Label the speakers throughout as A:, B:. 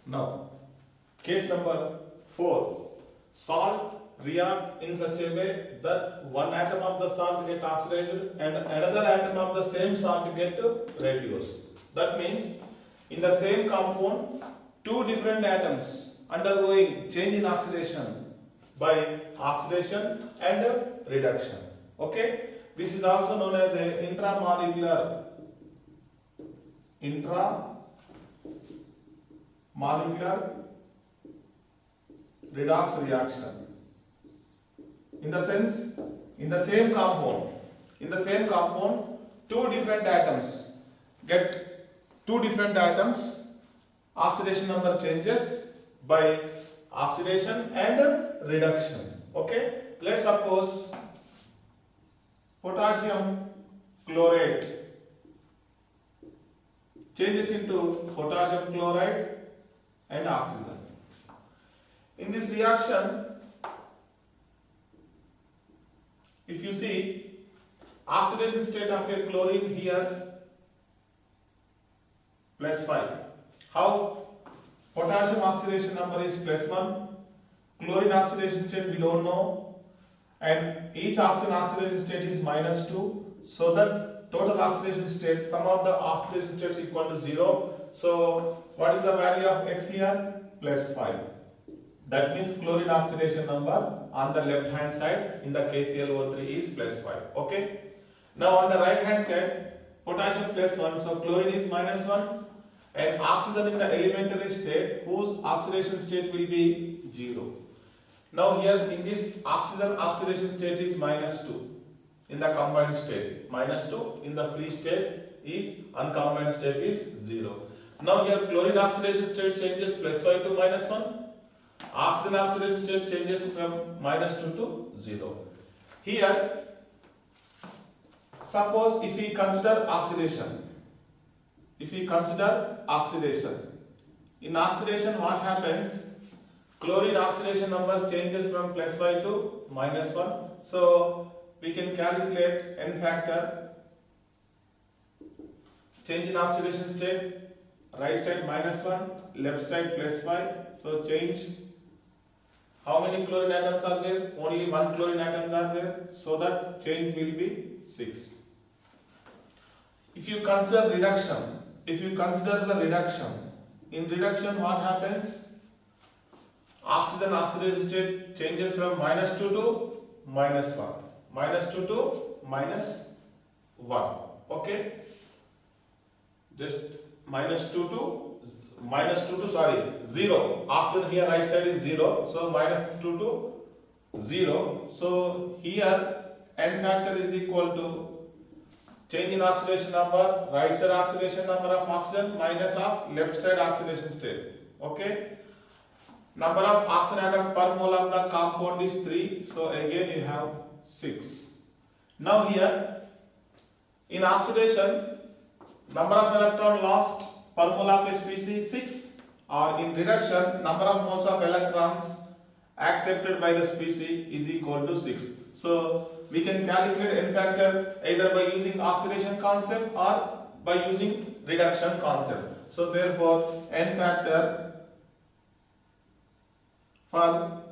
A: Now, case number 4. Salt react in such a way that one atom of the salt get oxidized and another atom of the same salt get reduced. That means in the same compound, two different atoms undergoing change in oxidation by oxidation and reduction. Okay, this is also known as a intramolecular redox reaction. In the sense, in the same compound, two different atoms oxidation number changes by oxidation and reduction. Okay, let's suppose potassium chlorate changes into potassium chloride and oxygen. In this reaction, if you see oxidation state of a chlorine here +5. How? Potassium oxidation number is +1. Chlorine oxidation state we don't know, and each oxygen oxidation state is -2. So that total oxidation state, sum of the oxidation states equal to 0. So what is the value of X here? +5. That means chlorine oxidation number on the left hand side in the KClO3 is +5. Okay. Now on the right hand side, potassium +1, so chlorine is -1, and oxygen in the elementary state whose oxidation state will be 0. Now here in this oxygen oxidation state is -2 in the combined state, -2 in the free state is uncombined state is 0. Now here chlorine oxidation state changes +5 to -1. Oxygen oxidation state changes from -2 to 0. Here, suppose if we consider oxidation, in oxidation what happens? Chlorine oxidation number changes from +5 to -1. So we can calculate N factor, change in oxidation state, right side -1, left side +5. So change. How many chlorine atoms are there? Only one chlorine atom are there. So that change will be 6. If you consider the reduction, in reduction what happens? Oxygen oxidation state changes from -2 to -1. -2 to -1. Okay? Just -2 to 0. Oxygen here right side is 0. So -2 to 0. So here N factor is equal to change in oxidation number, right side oxidation number of oxygen minus of left side oxidation state. Okay. Number of oxygen atom per mole of the compound is 3. So again you have 6. Now here in oxidation, number of electron lost per mole of a species 6, or in reduction, number of moles of electrons accepted by the species is equal to 6. So we can calculate N factor either by using oxidation concept or by using reduction concept. So therefore N factor for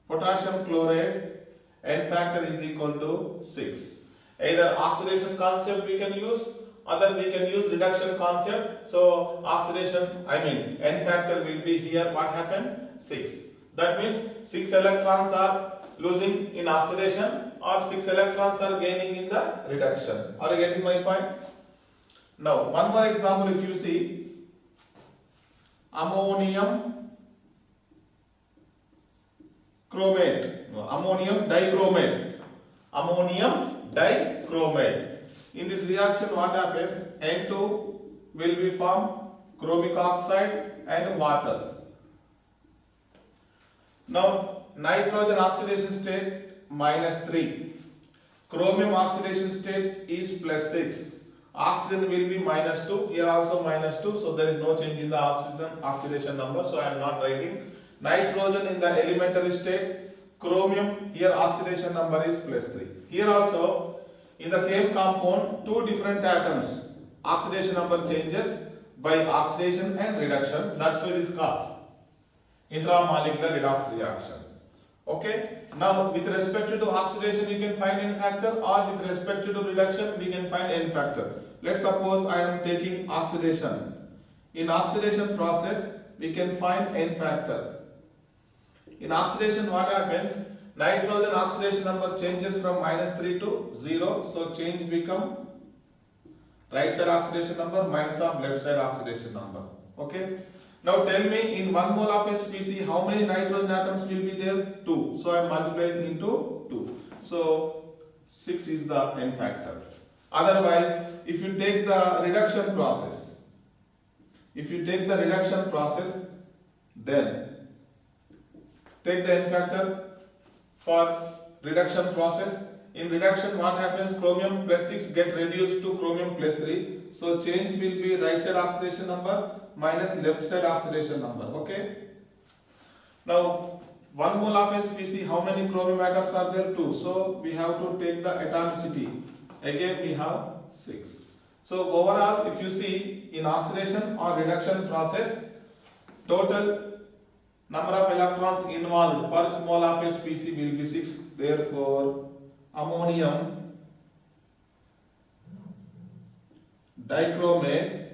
A: potassium chlorate, N factor is equal to 6. Either oxidation concept we can use, other we can use reduction concept. So N factor will be here what happened? 6. That means 6 electrons are losing in oxidation or 6 electrons are gaining in the reduction. Are you getting my point? Now one more example, if you see ammonium dichromate. In this reaction what happens? N2 will be formed chromic oxide and water. Now nitrogen oxidation state -3. Chromium oxidation state is +6. Oxygen will be -2. Here also -2. So there is no change in the oxidation number. So I am not writing. Nitrogen in the elementary state. Chromium here oxidation number is +3. Here also in the same compound, two different atoms oxidation number changes by oxidation and reduction. That's why it is called intramolecular redox reaction. Okay. Now with respect to oxidation we can find N factor, or with respect to reduction we can find N factor. Let's suppose I am taking oxidation. In oxidation process we can find N factor. In oxidation what happens? Nitrogen oxidation number changes from -3 to 0. So change become right side oxidation number minus of left side oxidation number. Okay. Now tell me, in 1 mole of SPC how many nitrogen atoms will be there? 2. So I am multiplying into 2. So 6 is the N factor. Otherwise, if you take the reduction process, then take the N factor for reduction process. In reduction what happens? Chromium plus 6 get reduced to chromium plus 3. So change will be right side oxidation number minus left side oxidation number. Okay. Now 1 mole of SPC, how many chromium atoms are there? 2. So we have to take the atomicity. Again we have 6. So overall if you see in oxidation or reduction process, total number of electrons involved per mole of SPC will be 6. Therefore ammonium dichromate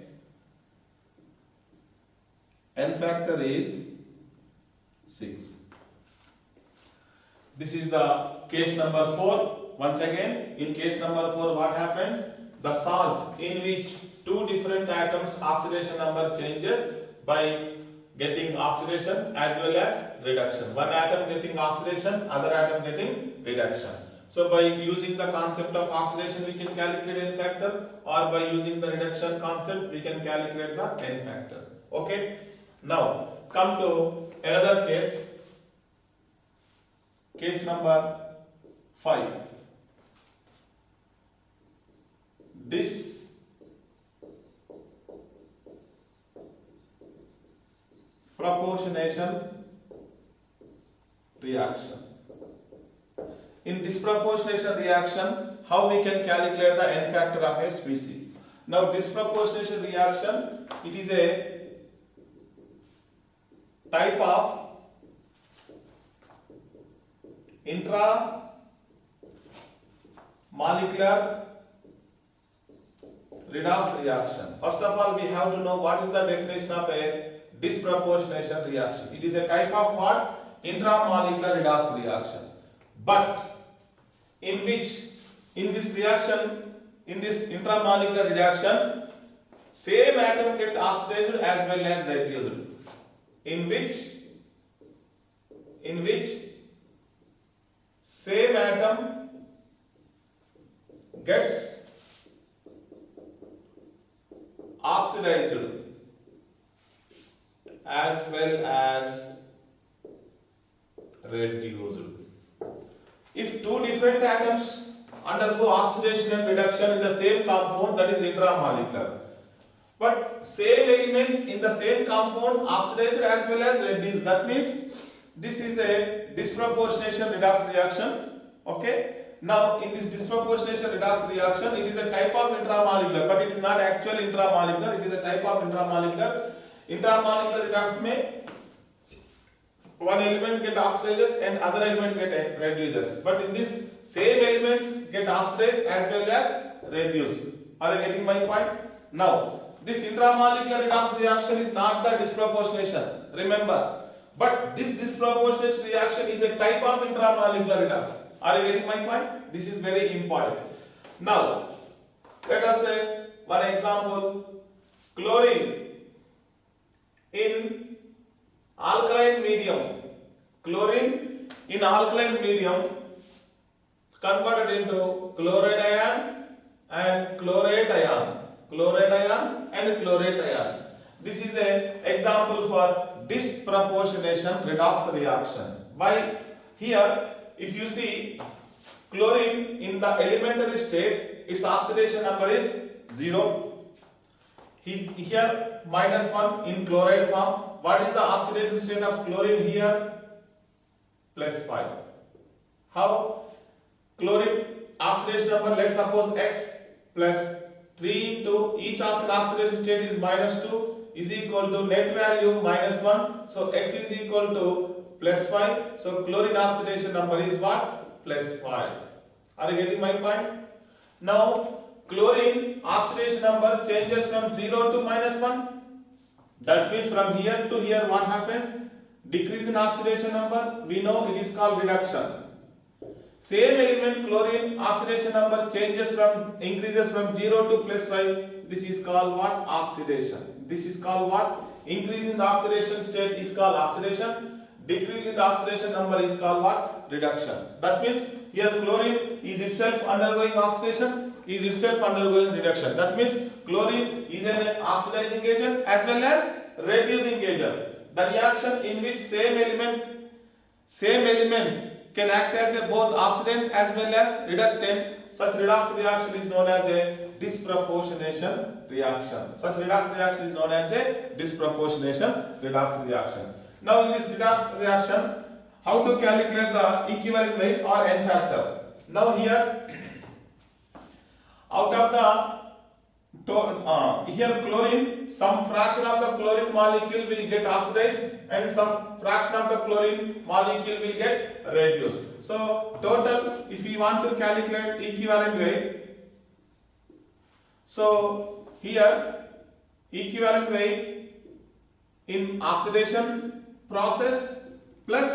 A: N factor is 6. This is the case number 4. Once again, in case number 4 what happens? The salt in which two different atoms oxidation number changes by getting oxidation as well as reduction. One atom getting oxidation, other atom getting reduction. So by using the concept of oxidation we can calculate N factor, or by using the reduction concept we can calculate the N factor. Okay. Now come to another case. Case number 5. Disproportionation reaction. In disproportionation reaction, how we can calculate the N factor of a species? Now disproportionation reaction, it is a type of intramolecular redox reaction. First of all, we have to know what is the definition of a disproportionation reaction. It is a type of what? Intramolecular redox reaction. But in which, in this intramolecular reaction, same atom get oxidized as well as reduced. In which same atom gets oxidized as well as reduced. If two different atoms undergo oxidation and reduction in the same compound, that is intramolecular. But same element in the same compound oxidized as well as reduced. That means this is a disproportionation redox reaction. Okay. Now in this disproportionation redox reaction, it is a type of intramolecular, but it is not actual intramolecular. It is a type of intramolecular. Intramolecular redox में one element get oxidizes and other element get reduces. But in this same element get oxidized as well as reduced. Are you getting my point? Now this intramolecular redox reaction is not the disproportionation. Remember. But this disproportionate reaction is a type of intramolecular redox. Are you getting my point? This is very important. Now, let us say one example. Chlorine in alkaline medium. Chlorine in alkaline medium converted into chloride ion and chlorate ion. Chloride ion and chlorate ion. This is an example for disproportionation redox reaction. Why? Here, if you see chlorine in the elementary state, its oxidation number is 0. Here -1 in chloride form. What is the oxidation state of chlorine here? +5. How? Chlorine oxidation number, let's suppose X plus 3 into each oxidation state is -2 is equal to net value -1. So X is equal to +5. So chlorine oxidation number is what? +5. Are you getting my point? Now chlorine oxidation number changes from 0 to -1. That means from here to here what happens? Decrease in oxidation number. We know it is called reduction. Same element chlorine oxidation number increases from 0 to +5. This is called what? Oxidation. This is called what? Increase in the oxidation state is called oxidation. Decrease in the oxidation number is called what? Reduction. That means here chlorine is itself undergoing oxidation, is itself undergoing reduction. That means chlorine is an oxidizing agent as well as reducing agent. The reaction in which same element can act as a both oxidant as well as reductant. Such redox reaction is known as a disproportionation reaction. Such redox reaction is known as a disproportionation redox reaction. Now in this redox reaction, how to calculate the equivalent weight or N factor? Now here, out of the here chlorine, some fraction of the chlorine molecule will get oxidized and some fraction of the chlorine molecule will get reduced. So total, if we want to calculate equivalent weight, so here equivalent weight in oxidation process plus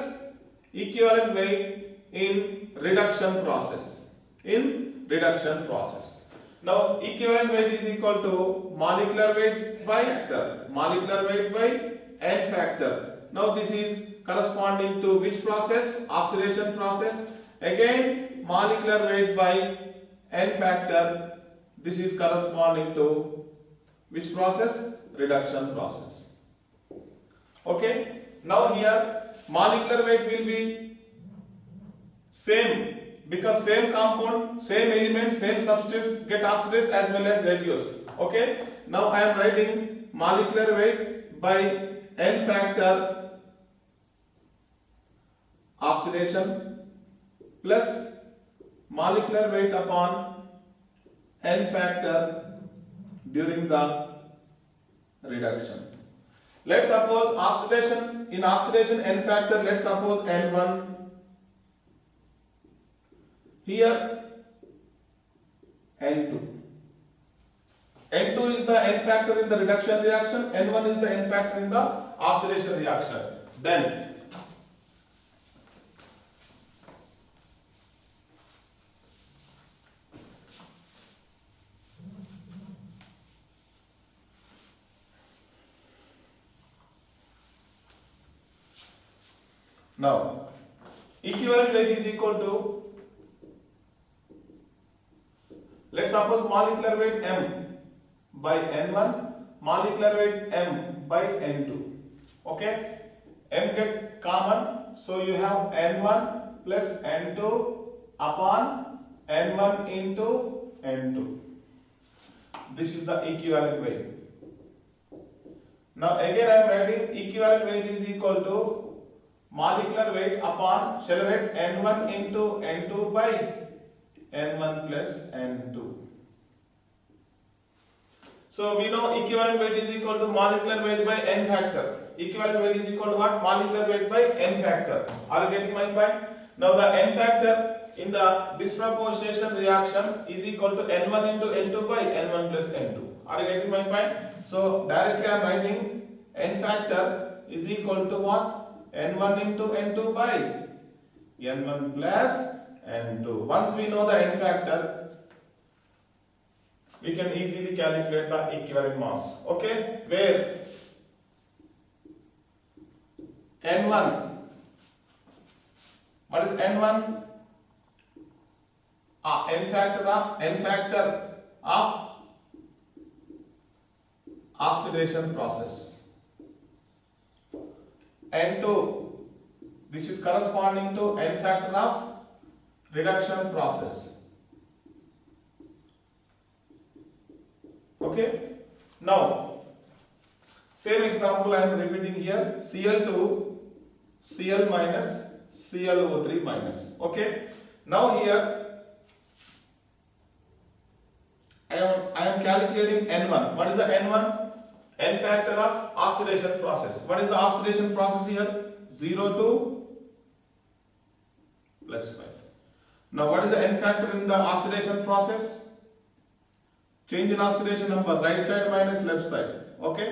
A: equivalent weight in reduction process. Now equivalent weight is equal to molecular weight by N factor. Now this is corresponding to which process? Oxidation process. Again molecular weight by N factor. This is corresponding to which process? Reduction process. Okay. Now here molecular weight will be same, because same compound, same element, same substance get oxidized as well as reduced. Okay. Now I am writing molecular weight by N factor oxidation plus molecular weight upon N factor during the reduction. Let's suppose in oxidation N factor, let's suppose N1. Here N2. N2 is the N factor in the reduction reaction, N1 is the N factor in the oxidation reaction. Then now equivalent weight is equal to, let's suppose molecular weight M by N1, molecular weight M by N2. Okay, M get common, so you have N1 plus N2 upon N1 into N2. This is the equivalent weight. Now again I am writing equivalent weight is equal to molecular weight upon, shall I write N1 into N2 by N1 plus N2. So we know equivalent weight is equal to molecular weight by N factor. Equivalent weight is equal to what? Molecular weight by N factor. Are you getting my point? Now the N factor in the disproportionation reaction is equal to N1 into N2 by N1 plus N2. Are you getting my point? So directly I am writing N factor is equal to what? N1 into N2 by N1 plus N2. Once we know the N factor, we can easily calculate the equivalent mass. Okay, where N1, what is N1? N factor of oxidation process. N2, this is corresponding to N factor of reduction process. Okay. Now, same example I am repeating here. Cl2, Cl minus, ClO3 minus. Okay. Now here I am calculating N1. What is the N1? N factor of oxidation process. What is the oxidation process here? 0 to plus 5. Now what is the N factor in the oxidation process? Change in oxidation number, right side minus left side. Okay?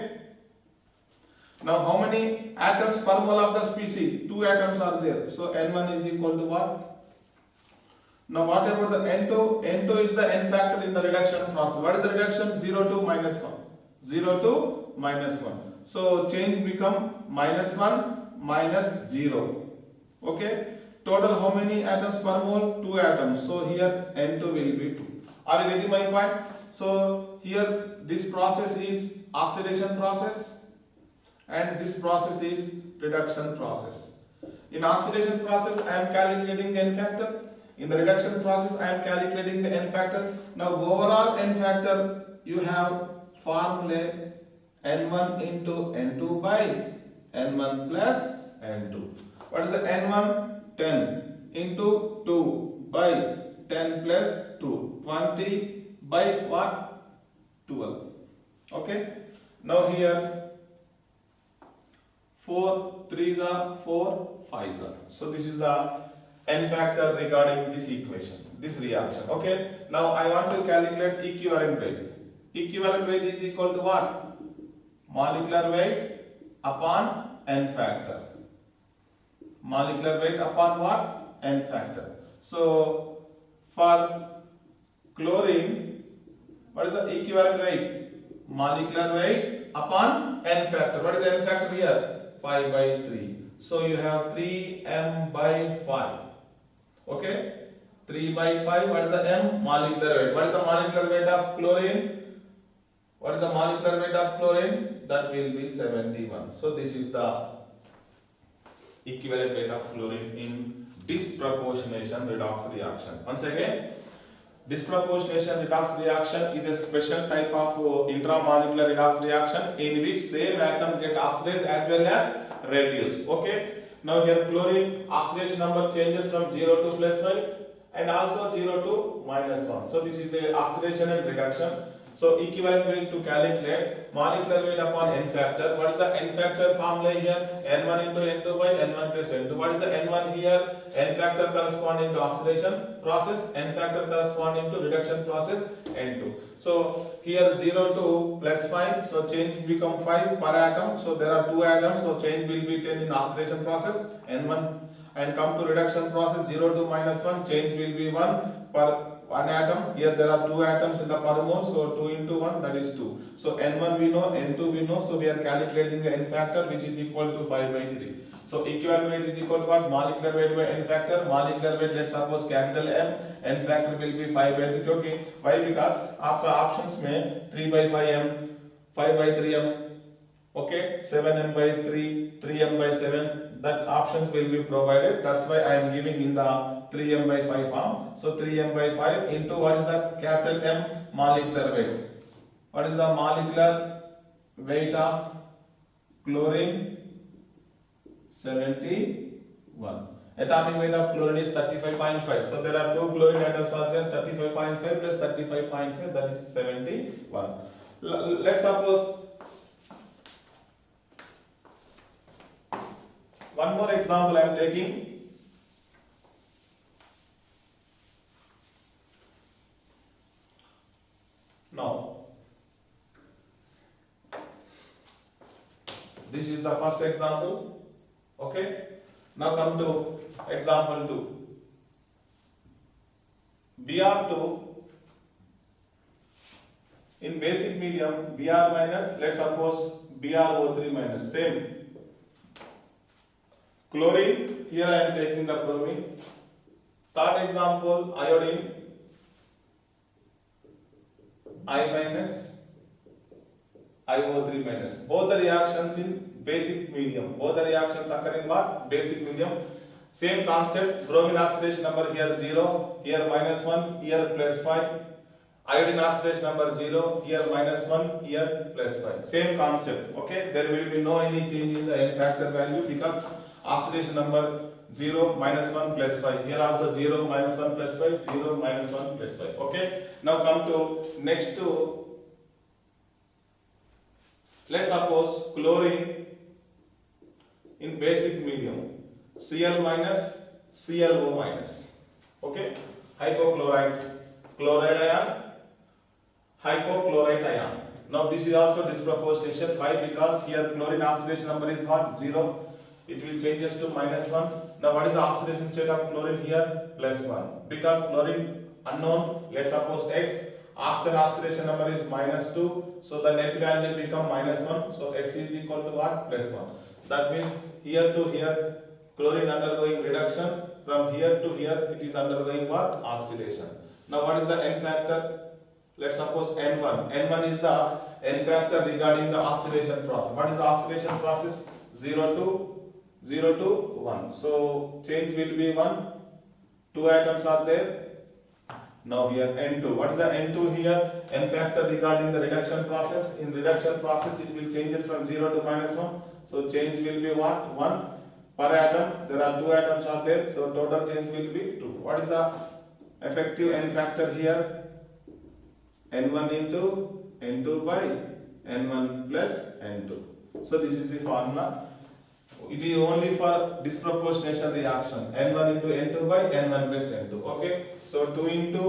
A: Now how many atoms per mole of the species? 2 atoms are there. So N1 is equal to what? Now what about the N2? N2 is the N factor in the reduction process. What is the reduction? 0 to minus 1. 0 to minus 1. So change become minus 1 minus 0. Okay? Total how many atoms per mole? 2 atoms. So here N2 will be 2. Are you getting my point? So here this process is oxidation process and this process is reduction process. In oxidation process I am calculating the N factor. In the reduction process I am calculating the N factor. Now overall N factor you have formula N1 into N2 by N1 plus N2. What is the N1? 10 into 2 by 10 plus 2. 20 by what? 12. Okay. Now here 4 3s are 4 5s are. So this is the N factor regarding this equation, this reaction. Okay. Now I want to calculate equivalent weight. Equivalent weight is equal to what? Molecular weight upon N factor. Molecular weight upon what? N factor. So for chlorine, what is the equivalent weight? Molecular weight upon N factor. What is the N factor here? 5 by 3. So you have 3m by 5. Okay? 3 by 5. What is the m? Molecular weight. What is the molecular weight of chlorine? What is the molecular weight of chlorine? That will be 71. So this is the equivalent weight of chlorine in disproportionation redox reaction. Once again, disproportionation redox reaction is a special type of intramolecular redox reaction in which same atom get oxidized as well as reduced. Okay. Now here chlorine oxidation number changes from 0 to plus 5 and also 0 to minus 1. So this is a oxidation and reduction. So equivalent weight to calculate molecular weight upon N factor. What is the N factor formula here? N1 into N2 by N1 plus N2. What is the N1 here? N factor corresponding to oxidation process, N factor corresponding to reduction process, N2. So here 0 to plus 5. So change become 5 per atom. So there are 2 atoms. So change will be 10 in oxidation process, N1. And come to reduction process 0 to minus 1. Change will be 1 per 1 atom. Here there are 2 atoms in the per mole, so 2 into 1, that is 2. So N1 we know, N2 we know, so we are calculating the N factor which is equal to 5 by 3. So equivalent weight is equal to what? Molecular weight by N factor. Molecular weight, let's suppose capital M, N factor will be 5 by 3. Okay. Why? Because after options में 3 by 5m, 5 by 3m, okay, 7m by 3, 3m by 7, that options will be provided. That's why I am giving in the 3m by 5 form. So 3m by 5 into what is the capital M? Molecular weight. What is the molecular weight of chlorine? 71. Atomic weight of chlorine is 35.5. So there are 2 chlorine atoms are there, 35.5 plus 35.5, that is 71. Let's suppose one more example I am taking. Now, this is the first example. Okay. Now come to example 2. Br2 in basic medium, Br minus, let's suppose BrO3 minus, same. Chlorine, here I am taking the bromine. Third example, iodine, I minus, IO3 minus. Both the reactions in basic medium. Both the reactions occur in what? Basic medium. Same concept, bromine oxidation number here 0, here minus 1, here plus 5. Iodine oxidation number 0, here minus 1, here plus 5. Same concept, okay? There will be no any change in the N factor value because oxidation number 0, minus 1, plus 5. Here also 0, minus 1, plus 5, 0, minus 1, plus 5. Okay. Now come to next to Let's suppose chlorine in basic medium, Cl minus, ClO minus. Okay, hypochlorite, chloride ion, hypochlorite ion. Now this is also disproportionation. Why? Because here chlorine oxidation number is what? 0. It will changes to -1. Now what is the oxidation state of chlorine here? +1. Because chlorine unknown, let's suppose X, oxygen oxidation number is -2. So the net value will become -1. So X is equal to what? +1. That means here to here chlorine undergoing reduction. From here to here it is undergoing what? Oxidation. Now what is the N factor? Let's suppose N1. N1 is the N factor regarding the oxidation process. What is the oxidation process? 0 to 1. So change will be 1. 2 atoms are there. Now here N2. What is the N2 here? N factor regarding the reduction process. In reduction process it will changes from 0 to -1. So change will be what? 1 per atom. There are 2 atoms are there. So total change will be 2. What is the effective N factor here? N1 into N2 by N1 plus N2. So this is the formula. It is only for disproportionation reaction. N1 into N2 by N1 plus N2. Okay. So 2 into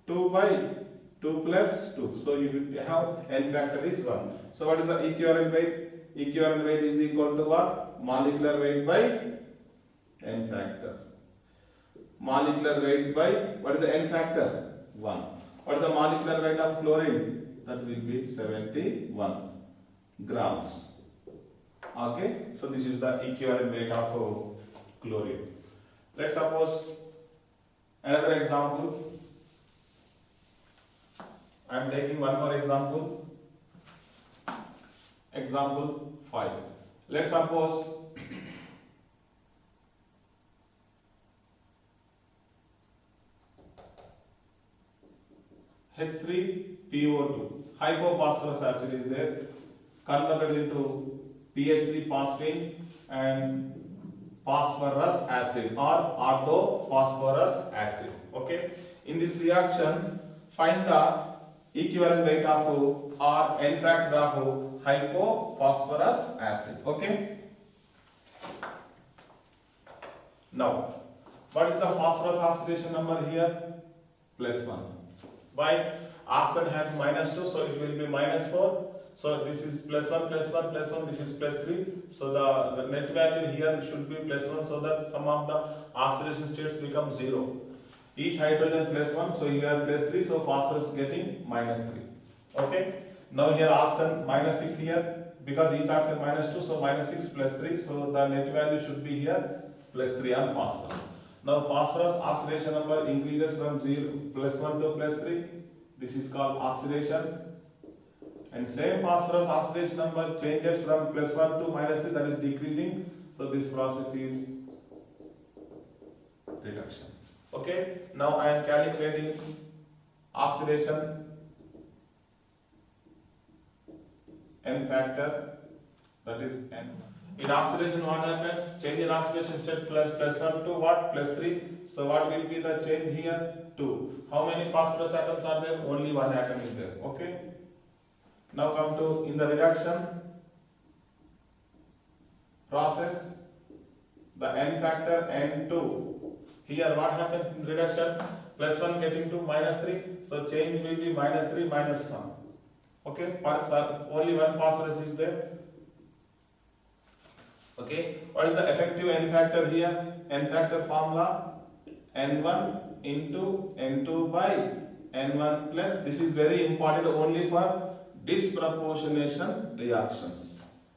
A: 2 by 2 plus 2. So you have N factor is 1. So what is the equivalent weight? Equivalent weight is equal to what? Molecular weight by N factor. Molecular weight by, what is the N factor? 1. What is the molecular weight of chlorine? That will be 71 grams. Okay, so this is the equivalent weight of chlorine. Let's suppose another example. I am taking one more example. Example 5. Let's suppose H3PO2, hypophosphorus acid is there, converted into PH3 phosphine and phosphorus acid or orthophosphorus acid. Okay. In this reaction, find the equivalent weight of or N factor of hypophosphorus acid. Okay. Now, what is the phosphorus oxidation number here? +1. Why? Oxygen has -2, so it will be -4. So this is +1, +1, +1, this is +3. So the net value here should be +1 so that some of the oxidation states become 0. Each hydrogen +1, so you have +3, so phosphorus getting -3. Okay. Now here oxygen -6 here, because each oxygen -2, so -6 + 3, so the net value should be here +3 on phosphorus. Now phosphorus oxidation number increases from +1 to +3. This is called oxidation. And same phosphorus oxidation number changes from +1 to -3, that is decreasing. So this process is reduction. Okay. Now I am calculating oxidation N factor, that is N. In oxidation what happens? Change in oxidation state +1 to what? +3. So what will be the change here? 2. How many phosphorus atoms are there? Only one atom is there. Okay. Now come to in the reduction process, the N factor N2. Here what happens in reduction? +1 getting to -3. So change will be -3 -1. Okay. Only one phosphorus is there. Okay. What is the effective N factor here? N factor formula N1 into N2 by N1 plus. This is very important only for disproportionation reactions.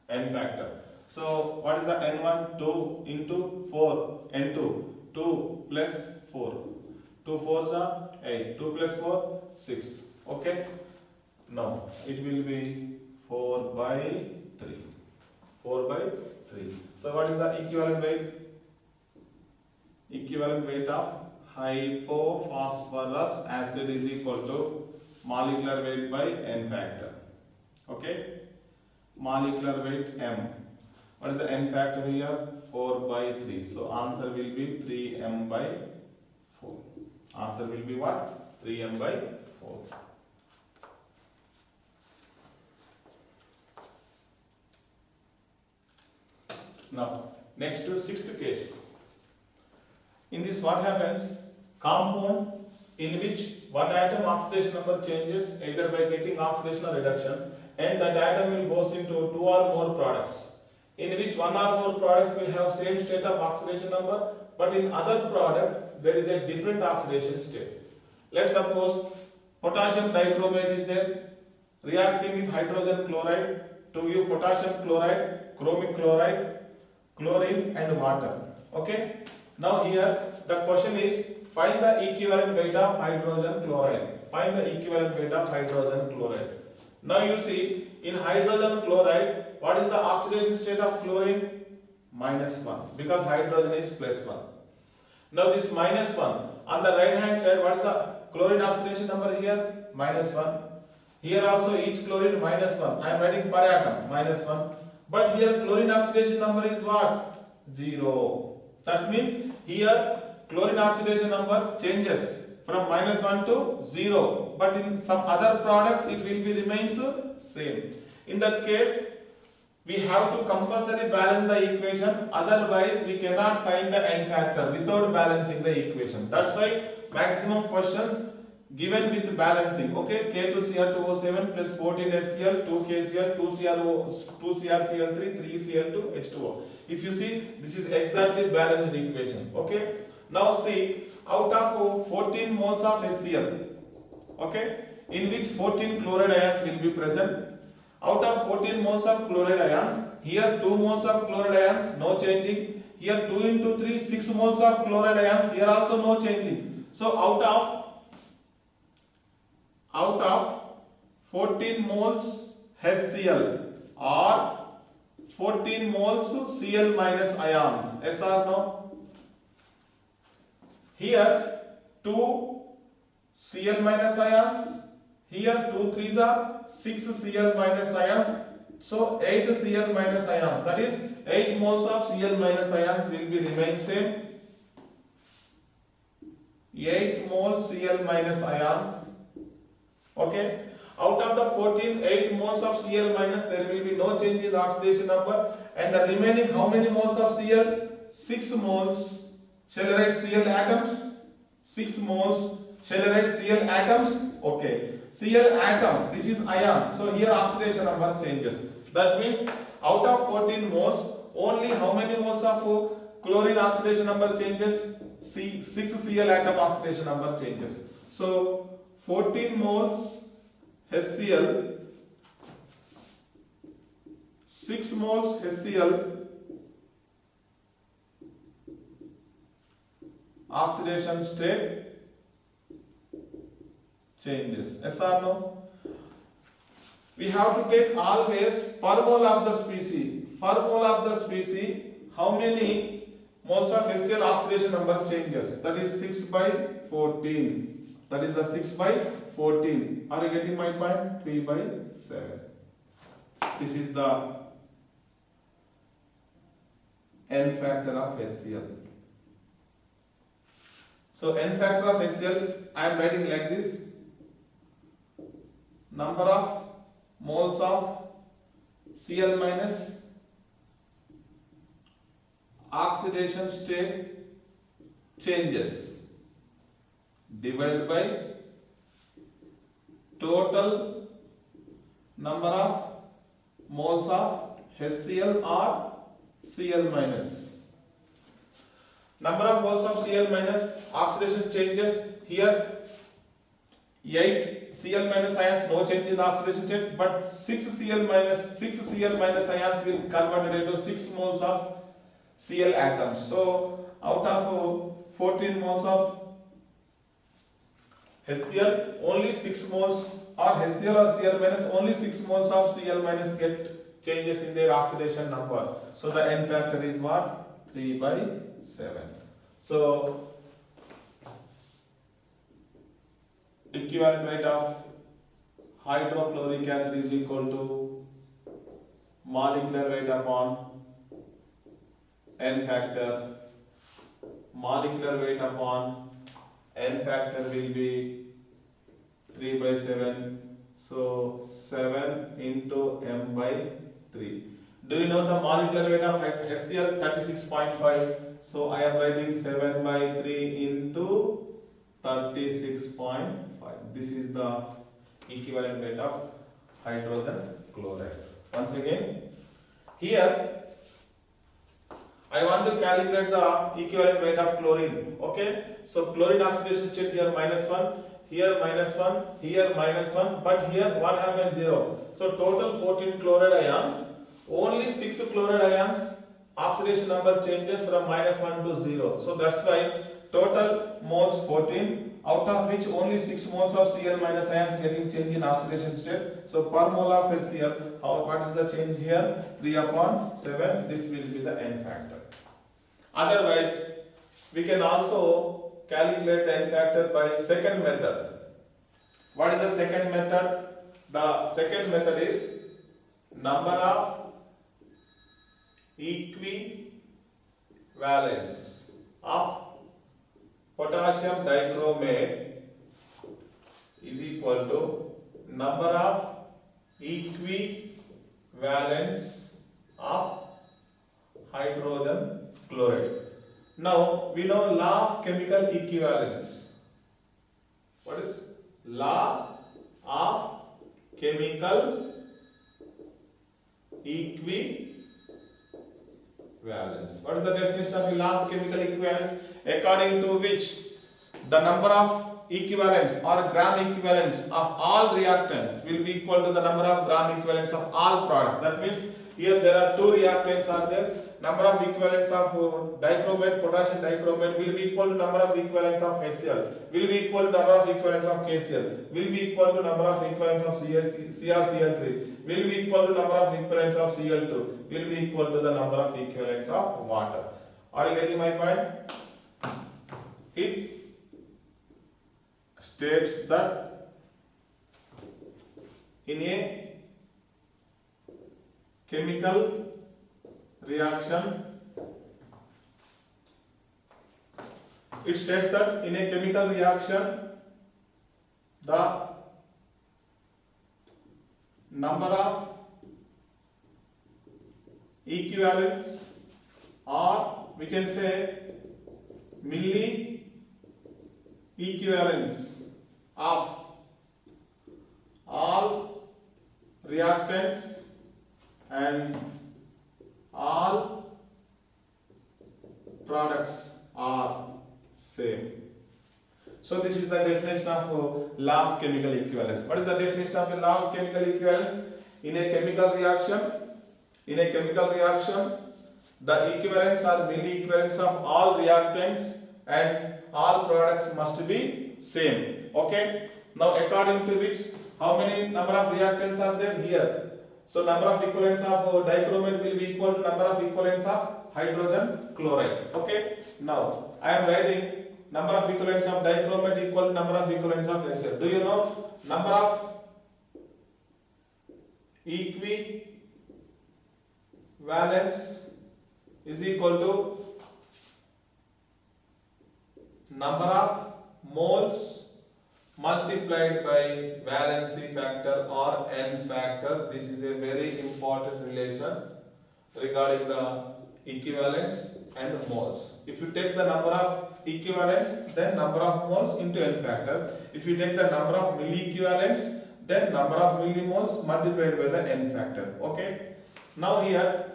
A: N factor. So what is the N1? 2 into 4. N2. 2 plus 4. 2 4s are 8. 2 plus 4, 6. Okay. Now it will be 4 by 3. 4 by 3. So what is the equivalent weight? Equivalent weight of hypophosphorus acid is equal to molecular weight by N factor. Okay. Molecular weight M. What is the N factor here? 4 by 3. So answer will be 3m by 4. Answer will be what? 3m by 4. Now, next to sixth case. In this, what happens? Compound in which one atom oxidation number changes either by getting oxidation or reduction, and that atom will goes into two or more products, in which one or more products will have same state of oxidation number, but in other product there is a different oxidation state. Let's suppose potassium dichromate is there, reacting with hydrogen chloride to give potassium chloride, chromic chloride, chlorine and water. Okay. Now here the question is, find the equivalent weight of hydrogen chloride. Find the equivalent weight of hydrogen chloride. Now you see, in hydrogen chloride, what is the oxidation state of chlorine? -1, because hydrogen is +1. Now this -1, on the right hand side, what is the chlorine oxidation number here? -1. Here also each chlorine -1. I am writing per atom, -1. But here chlorine oxidation number is what? 0. That means here chlorine oxidation number changes from -1 to 0, but in some other products it will be remains same. In that case, we have to compulsory balance the equation, otherwise we cannot find the n factor without balancing the equation. That's why maximum questions given with balancing. Okay, K2Cr2O7 plus 14HCl, 2KCl, 2CrCl3, 3Cl2, H2O. If you see, this is exactly balanced equation. Okay. Now see, out of 14 moles of HCl, okay, in which 14 chloride ions will be present. Out of 14 moles of chloride ions, here 2 moles of chloride ions, no changing. Here 2 into 3, 6 moles of chloride ions, here also no changing. So out of 14 moles HCl or 14 moles Cl minus ions, yes or no? Here 2 Cl minus ions, here 2 3s are 6 Cl minus ions, so 8 Cl minus ions, that is 8 moles of Cl minus ions will be remain same. 8 moles Cl minus ions. Okay. Out of the 14, 8 moles of Cl minus, there will be no change in the oxidation number, and the remaining how many moles of Cl? 6 moles. Shall I write Cl atoms? 6 moles. Shall I write Cl atoms? Okay. Cl atom, this is ion. So here oxidation number changes. That means out of 14 moles, only how many moles of chlorine oxidation number changes? 6 Cl atom oxidation number changes. So 14 moles HCl, 6 moles HCl, oxidation state changes. Yes or no? We have to take always per mole of the species. Per mole of the species, how many moles of HCl oxidation number changes? That is 6 by 14. That is the 6 by 14. Are you getting my point? 3 by 7. This is the n factor of HCl. So n factor of HCl, I am writing like this. Number of moles of Cl minus oxidation state changes divided by total number of moles of HCl or Cl minus. Number of moles of Cl minus oxidation changes. Here 8 Cl minus ions, no change in the oxidation state, but 6 Cl minus ions will convert it into 6 moles of Cl atoms. So out of 14 moles of HCl, only 6 moles, or HCl or Cl minus, only 6 moles of Cl minus get changes in their oxidation number. So the n factor is what? 3 by 7. So equivalent weight of hydrochloric acid is equal to molecular weight upon n factor. Molecular weight upon n factor will be 3 by 7. So 7 into m by 3. Do you know the molecular weight of HCl? 36.5. So I am writing 7 by 3 into 36.5. This is the equivalent weight of hydrogen chloride. Once again, here I want to calculate the equivalent weight of chlorine. Okay, so chlorine oxidation state here -1, here -1, here -1, but here what happens 0. So total 14 chloride ions, only 6 chloride ions oxidation number changes from -1 to 0. So that's why total moles 14, out of which only 6 moles of Cl minus ions getting changed in oxidation state. So per mole of HCl, what is the change here? 3/7. This will be the N factor. Otherwise, we can also calculate the N factor by second method. What is the second method? The second method is number of equivalents of potassium dichromate is equal to number of equivalents of hydrogen chloride. Now we know law of chemical equivalence. What is law of chemical equivalence? What is the definition of the law of chemical equivalence? According to which the number of equivalents or gram equivalents of all reactants will be equal to the number of gram equivalents of all products. That means here there are 2 reactants are there. Number of equivalents of dichromate, potassium dichromate will be equal to number of equivalents of HCl, will be equal to number of equivalents of KCl, will be equal to number of equivalents of CrCl3, will be equal to number of equivalents of Cl2, will be equal to the number of equivalents of water. Are you getting my point? It states that in a chemical reaction, it states that in a chemical reaction the number of equivalents, or we can say milli equivalents of all reactants and all products are same. So this is the definition of law of chemical equivalence. What is the definition of a law of chemical equivalence? In a chemical reaction, the equivalents are milli equivalents of all reactants and all products must be same. Okay, now according to which, how many number of reactants are there here? So number of equivalents of dichromate will be equal to number of equivalents of hydrogen chloride. Okay, now I am writing number of equivalents of dichromate equal to number of equivalents of HCl. Do you know number of equivalents is equal to number of moles multiplied by valency factor or N factor. This is a very important relation regarding the equivalents and moles. If you take the number of equivalents, then number of moles into N factor. If you take the number of milli equivalents, then number of millimoles multiplied by the N factor. Okay. Now here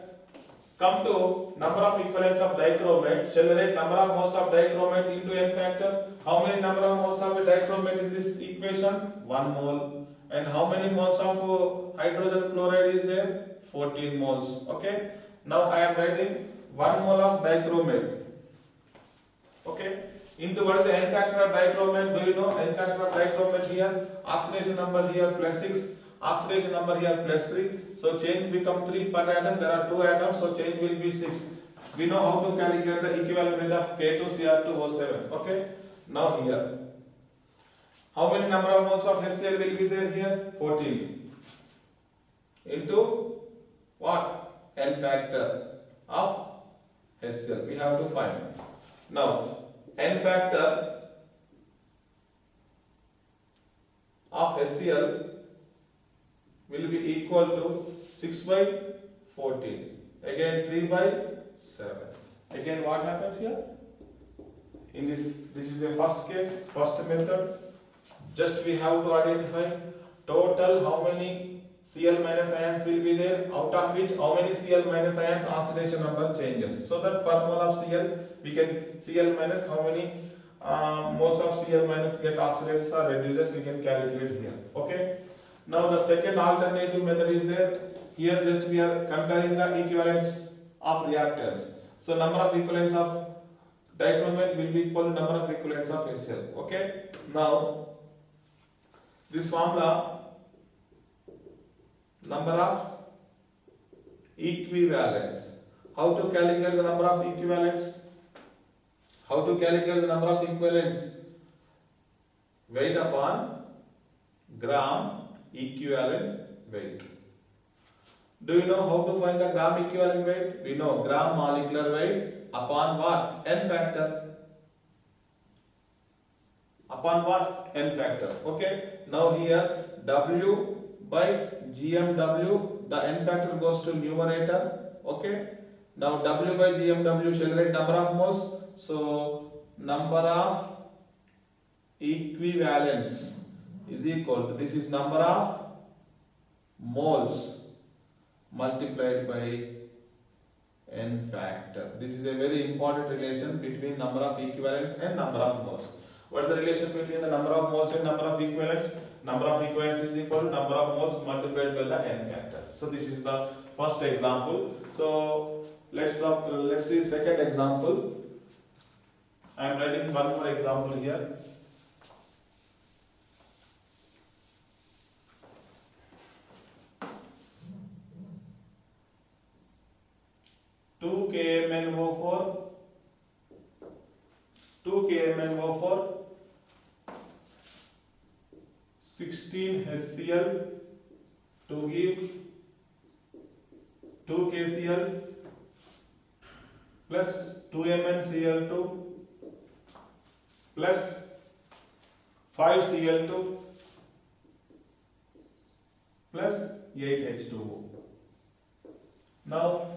A: come to number of equivalents of dichromate. Shall we write number of moles of dichromate into N factor? How many number of moles of dichromate in this equation? 1 mole. And how many moles of hydrogen chloride is there? 14 moles. Okay. Now I am writing 1 mole of dichromate. Okay. Into what is the N factor of dichromate? Do you know N factor of dichromate here? Oxidation number here +6. Oxidation number here +3. So change become 3 per atom. There are 2 atoms, so change will be 6. We know how to calculate the equivalent rate of K2Cr2O7. Okay. Now here, how many number of moles of HCl will be there here? 14 into what? N factor of HCl. We have to find. Now N factor of HCl will be equal to 6 by 14. Again 3 by 7. Again what happens here? In this is a first case, first method. Just we have to identify total how many Cl minus ions will be there, out of which how many Cl minus ions oxidation number changes. So that per mole of Cl, we can Cl minus how many moles of Cl minus get oxidized or reduces, we can calculate here. Okay. Now the second alternative method is there. Here just we are comparing the equivalence of reactants. So number of equivalents of dichromate will be equal to number of equivalents of HCl. Okay. Now this formula, number of equivalents. How to calculate the number of equivalents? How to calculate the number of equivalents? Weight upon gram equivalent weight. Do you know how to find the gram equivalent weight? We know gram molecular weight upon what? N factor. Upon what? N factor. Okay. Now here W by GMW, the N factor goes to numerator. Okay. Now W by GMW shall write number of moles. So number of equivalents is equal to, this is number of moles multiplied by N factor. This is a very important relation between number of equivalents and number of moles. What is the relation between the number of moles and number of equivalents? Number of equivalents is equal to number of moles multiplied by the N factor. So this is the first example. So let's see second example. I am writing one more example here. Two KMnO4, 16 HCl to give 2 KCl plus 2 MnCl2 plus 5 Cl2 plus 8 H2O. Now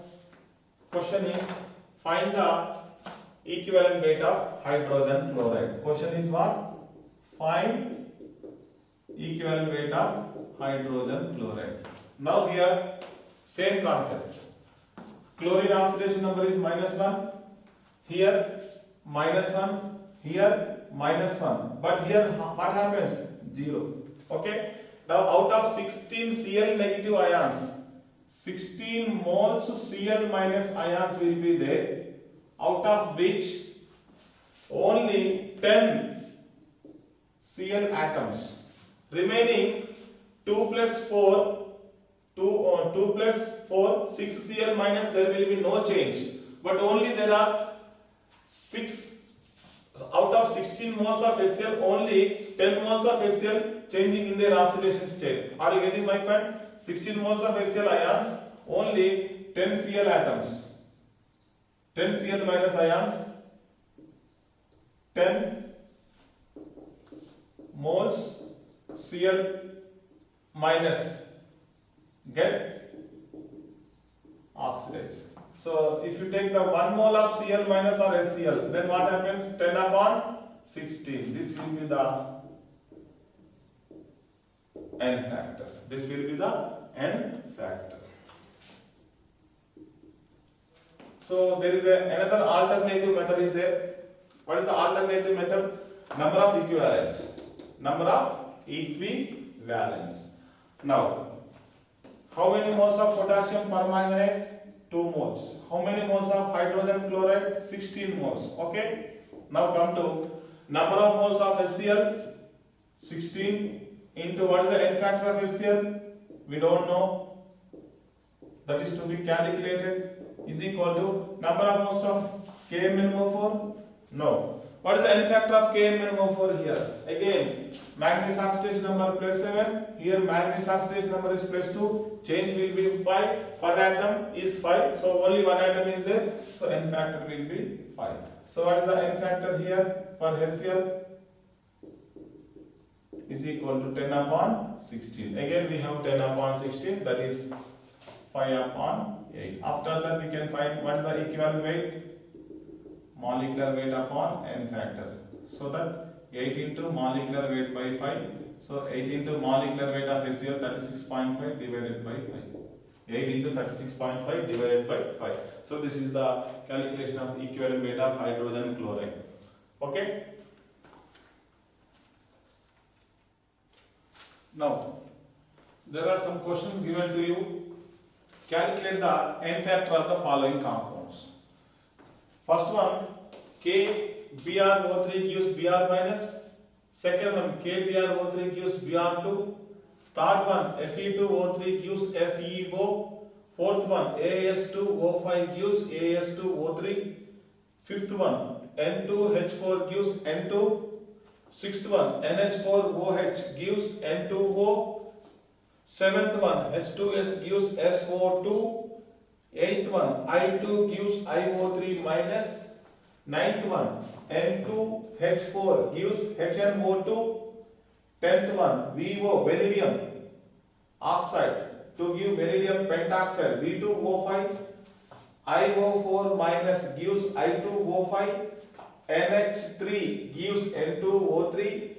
A: question is, find the equivalent weight of hydrogen chloride. Question is what? Find equivalent weight of hydrogen chloride. Now here same concept. Chlorine oxidation number is -1. Here -1. Here -1. But here what happens? 0. Okay. Now out of 16 Cl negative ions, 16 moles Cl minus ions will be there, out of which only 10 Cl atoms. Remaining 2 plus 4, 6 Cl minus, there will be no change. But only there are 6, out of 16 moles of HCl, only 10 moles of HCl changing in their oxidation state. Are you getting my point? 16 moles of HCl ions, only 10 Cl atoms. 10 Cl minus ions, 10 moles Cl minus get oxidized. So if you take the 1 mole of Cl minus or HCl, then what happens? 10 upon 16. This will be the N factor. This will be the N factor. So there is another alternative method is there. What is the alternative method? Number of equivalents. Number of equivalents. Now, how many moles of potassium permanganate? 2 moles. How many moles of hydrogen chloride? 16 moles. Okay. Now come to number of moles of HCl. 16 into what is the N factor of HCl? We don't know. That is to be calculated. Is equal to number of moles of KMnO4? No. What is the N factor of KMnO4 here? Again, manganese oxidation number +7. Here manganese oxidation number is +2. Change will be 5. Per atom is 5. So only one atom is there. So N factor will be 5. So what is the N factor here for HCl? Is equal to 10 upon 16. Again we have 10 upon 16, that is 5 upon 8. After that we can find what is the equivalent weight, molecular weight upon n factor. So that 8 into molecular weight by 5. So 8 into molecular weight of HCl 36.5 divided by 5. 8 into 36.5 divided by 5. So this is the calculation of equivalent weight of hydrogen chloride. Okay. Now there are some questions given to you. Calculate the n factor of the following compounds. First one, KBrO3 gives Br minus. Second one, KBrO3 gives Br2. Third one, Fe2O3 gives FeO. Fourth one, As2O5 gives As2O3. Fifth one, N2H4 gives N2. Sixth one, NH4OH gives N2O. Seventh one, H2S gives SO2. Eighth one, I2 gives IO3 minus. Ninth one, N2H4 gives HNO2. 10th one, VO, vanadium oxide, to give vanadium pentoxide, V2O5. IO4 minus gives I2O5. NH3 gives N2O3.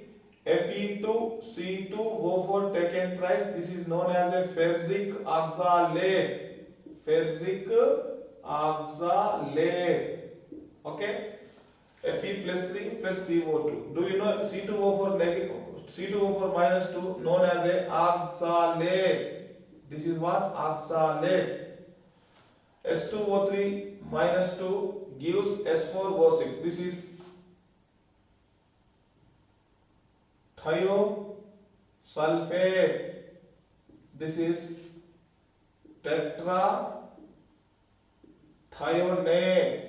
A: Fe2C2O4 taken thrice. This is known as a ferric oxalate. Ferric oxalate. Okay. Fe plus 3 plus CO2. Do you know C2O4 negative? C2O4 minus 2 known as a oxalate. This is what? Oxalate. S2O3 minus 2 gives S4O6. This is thiosulfate. This is tetrathionate.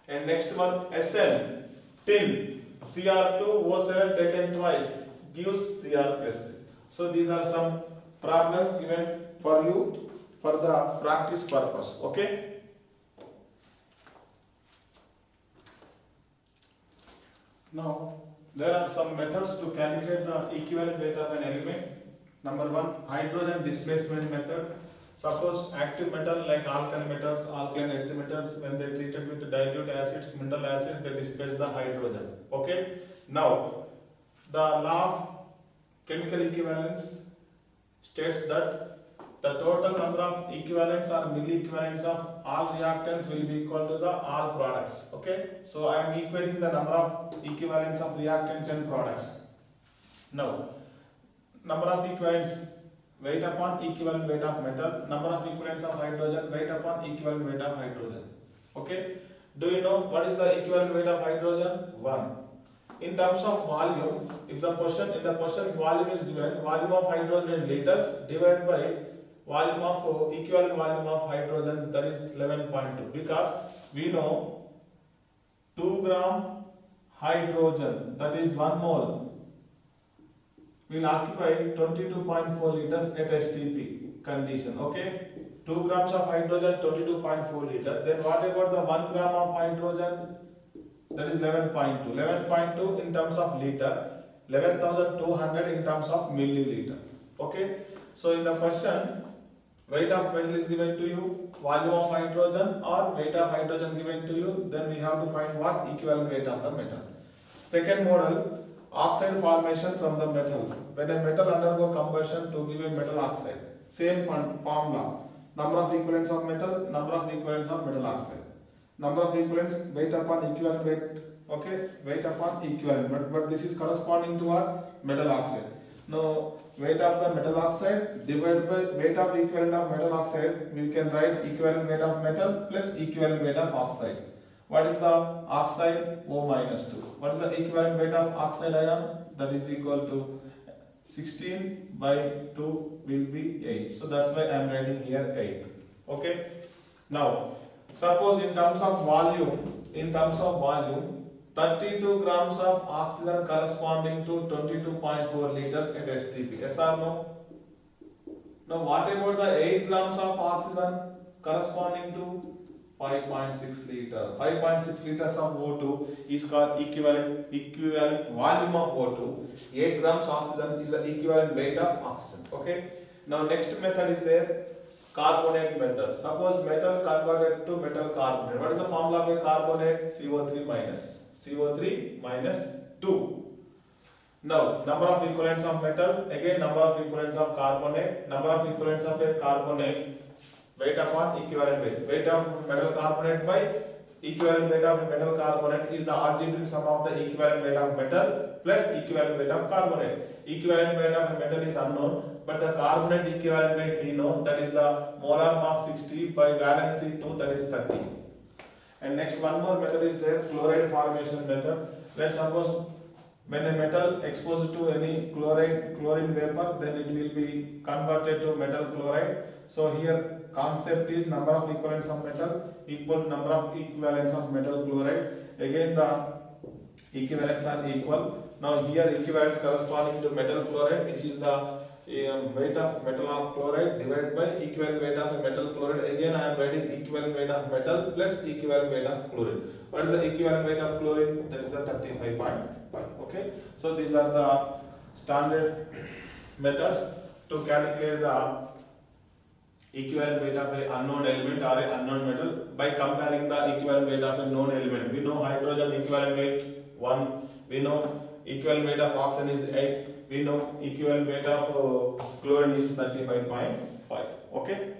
A: And next one, SN, tin, Cr2O7 taken twice gives Cr plus 3. So these are some problems given for you for the practice purpose. Okay. Now there are some methods to calculate the equivalent weight of an element. Number one, hydrogen displacement method. Suppose active metal like alkali metals, alkaline earth metals, when they treated with dilute acids, mineral acids, they displace the hydrogen. Okay. Now the law of chemical equivalence states that the total number of equivalents or milli-equivalents of all reactants will be equal to the all products. Okay. So I am equating the number of equivalents of reactants and products. Now number of equivalents, weight upon equivalent weight of metal, number of equivalents of hydrogen, weight upon equivalent weight of hydrogen. Okay. Do you know what is the equivalent weight of hydrogen? 1. In terms of volume, if the question volume is given, volume of hydrogen in liters divided by volume of equivalent volume of hydrogen, that is 11.2, because we know 2 gram hydrogen, that is 1 mole, will occupy 22.4 liters at STP condition. Okay. 2 grams of hydrogen, 22.4 liters. Then what about the 1 gram of hydrogen? That is 11.2. 11.2 in terms of liter, 11,200 in terms of milliliter. Okay. So in the question, weight of metal is given to you, volume of hydrogen or weight of hydrogen given to you, then we have to find what? Equivalent weight of the metal. Second model, oxide formation from the metal. When a metal undergo combustion to give a metal oxide, same formula. Number of equivalents of metal, number of equivalents of metal oxide. Number of equivalents, weight upon equivalent weight. Okay, weight upon equivalent. But this is corresponding to what? Metal oxide. Now, weight of the metal oxide divided by weight of equivalent of metal oxide, we can write equivalent weight of metal plus equivalent weight of oxide. What is the oxide? O minus 2. What is the equivalent weight of oxide ion? That is equal to 16 by 2 will be 8. So that's why I am writing here 8. Okay. Now, suppose in terms of volume, 32 grams of oxygen corresponding to 22.4 liters at STP. Yes or no? Now what about the 8 grams of oxygen corresponding to 5.6 liter. 5.6 liters of O2 is called equivalent volume of O2. 8 grams oxygen is the equivalent weight of oxygen. Okay. Now next method is there, carbonate method. Suppose metal converted to metal carbonate. What is the formula of a carbonate? CO3 minus. CO3 minus 2. Now, number of equivalents of metal, again number of equivalents of carbonate, number of equivalents of a carbonate, weight upon equivalent weight. Weight of metal carbonate by equivalent weight of a metal carbonate is the algebraic sum of the equivalent weight of metal plus equivalent weight of carbonate. Equivalent weight of a metal is unknown, but the carbonate equivalent weight we know, that is the molar mass 60 by valency 2, that is 30. And next one more method is there, chloride formation method. Let's suppose when a metal exposed to any chlorine vapor, then it will be converted to metal chloride. So here concept is number of equivalents of metal equal to number of equivalents of metal chloride. Again the equivalents are equal. Now here equivalents corresponding to metal chloride, which is the weight of metal chloride divided by equivalent weight of metal chloride. Again I am writing equivalent weight of metal plus equivalent weight of chlorine. What is the equivalent weight of chlorine? That is the 35.5. Okay, so these are the standard methods to calculate the equivalent weight of an unknown element or an unknown metal by comparing the equivalent weight of a known element. We know hydrogen equivalent weight 1, we know equivalent weight of oxygen is 8, we know equivalent weight of chlorine is 35.5. Okay.